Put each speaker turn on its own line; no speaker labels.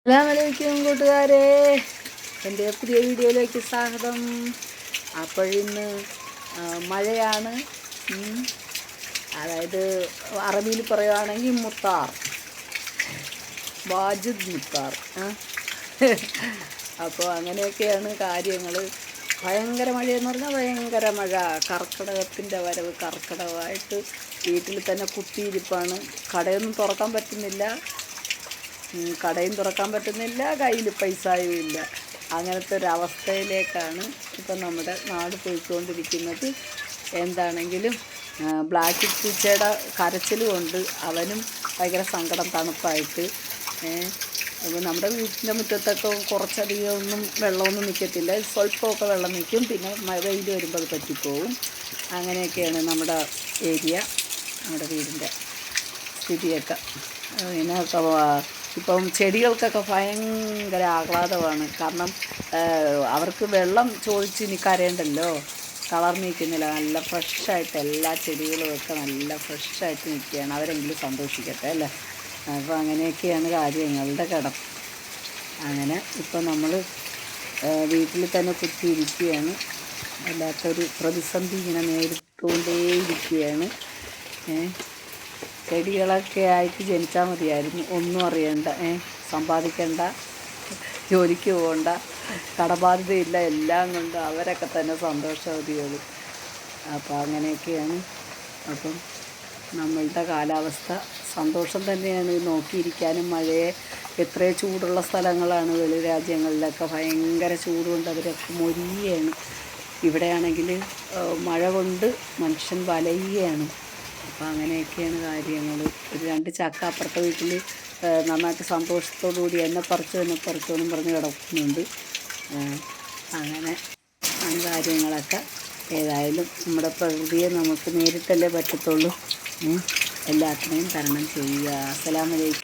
അസ്സലാമലൈക്കും കൂട്ടുകാരെ, എൻ്റെ പുതിയ വീഡിയോയിലേക്ക് സ്വാഗതം. അപ്പോഴിന്ന് മഴയാണ്. അതായത് അറബിയിൽ പറയുകയാണെങ്കിൽ മുത്താർ, വാജിദ് മുത്താർ. അപ്പോൾ അങ്ങനെയൊക്കെയാണ് കാര്യങ്ങൾ. ഭയങ്കര മഴയെന്ന് പറഞ്ഞാൽ ഭയങ്കര മഴ. കർക്കിടകത്തിൻ്റെ വരവ്, കർക്കിടകമായിട്ട് വീട്ടിൽ തന്നെ കുത്തിയിരിപ്പാണ്. കടയൊന്നും തുറക്കാൻ പറ്റുന്നില്ല, കയ്യിൽ പൈസയും ഇല്ല. അങ്ങനത്തെ ഒരു അവസ്ഥയിലേക്കാണ് ഇപ്പം നമ്മുടെ നാട് പോയിക്കൊണ്ടിരിക്കുന്നത്. എന്താണെങ്കിലും ബ്ലാക്ക് പൂച്ചയുടെ കരച്ചിൽ കൊണ്ട് അവനും ഭയങ്കര സങ്കടം, തണുപ്പായിട്ട്. നമ്മുടെ വീട്ടിൻ്റെ മുറ്റത്തൊക്കെ കുറച്ചധികം ഒന്നും വെള്ളമൊന്നും നിൽക്കത്തില്ല, സ്വല്പമൊക്കെ വെള്ളം നിൽക്കും, പിന്നെ വെയിൽ വരുമ്പോൾ അത് പറ്റിപ്പോവും. അങ്ങനെയൊക്കെയാണ് നമ്മുടെ ഏരിയ, നമ്മുടെ വീടിൻ്റെ സ്ഥിതിയൊക്കെ. ഇതിനൊക്കെ ഇപ്പം ചെടികൾക്കൊക്കെ ഭയങ്കര ആഹ്ലാദമാണ്. കാരണം അവർക്ക് വെള്ളം ചോദിച്ച് ഇനി കരയണ്ടല്ലോ, കളർ നിൽക്കുന്നില്ല, നല്ല ഫ്രഷായിട്ട് എല്ലാ ചെടികളുമൊക്കെ നല്ല ഫ്രഷായിട്ട് നിൽക്കുകയാണ്. അവരെങ്കിലും സന്തോഷിക്കട്ടെ അല്ലേ. അപ്പോൾ അങ്ങനെയൊക്കെയാണ് കാര്യങ്ങളുടെ കിടപ്പ്. അങ്ങനെ ഇപ്പം നമ്മൾ വീട്ടിൽ തന്നെ കുത്തിയിരിക്കുകയാണ്. വല്ലാത്തൊരു പ്രതിസന്ധി ഇങ്ങനെ നേരിട്ടുകൊണ്ടേയിരിക്കുകയാണ്. ചെടികളൊക്കെ ആയിട്ട് ജനിച്ചാൽ മതിയായിരുന്നു, ഒന്നും അറിയണ്ട, സമ്പാദിക്കണ്ട, ജോലിക്ക് പോകണ്ട, കടബാധ്യതയില്ല, എല്ലാം കൊണ്ട് അവരൊക്കെ തന്നെ സന്തോഷവതിയുള്ളൂ. അപ്പോൾ അങ്ങനെയൊക്കെയാണ്. അപ്പം നമ്മളുടെ കാലാവസ്ഥ സന്തോഷം തന്നെയാണ്. നോക്കിയിരിക്കാനും മഴയെ, എത്രയോ ചൂടുള്ള സ്ഥലങ്ങളാണ് വെളി രാജ്യങ്ങളിലൊക്കെ, ഭയങ്കര ചൂടുകൊണ്ട് അവരൊക്കെ മൊരിയാണ്. ഇവിടെയാണെങ്കിൽ മഴ കൊണ്ട് മനുഷ്യൻ വലയുകയാണ്. അപ്പോൾ അങ്ങനെയൊക്കെയാണ് കാര്യങ്ങൾ. ഒരു 2 ചക്ക അപ്പുറത്തെ വീട്ടിൽ നന്നായിട്ട് സന്തോഷത്തോടു കൂടി എന്നെ പറിച്ചു എന്നും പറഞ്ഞ് കിടക്കുന്നുണ്ട്. അങ്ങനെ കാര്യങ്ങളൊക്കെ. ഏതായാലും നമ്മുടെ പ്രകൃതിയെ നമുക്ക് നേരിട്ടല്ലേ പറ്റത്തുള്ളൂ. എല്ലാത്തിനെയും തരണം ചെയ്യുക. അസ്സലാമു അലൈക്കും.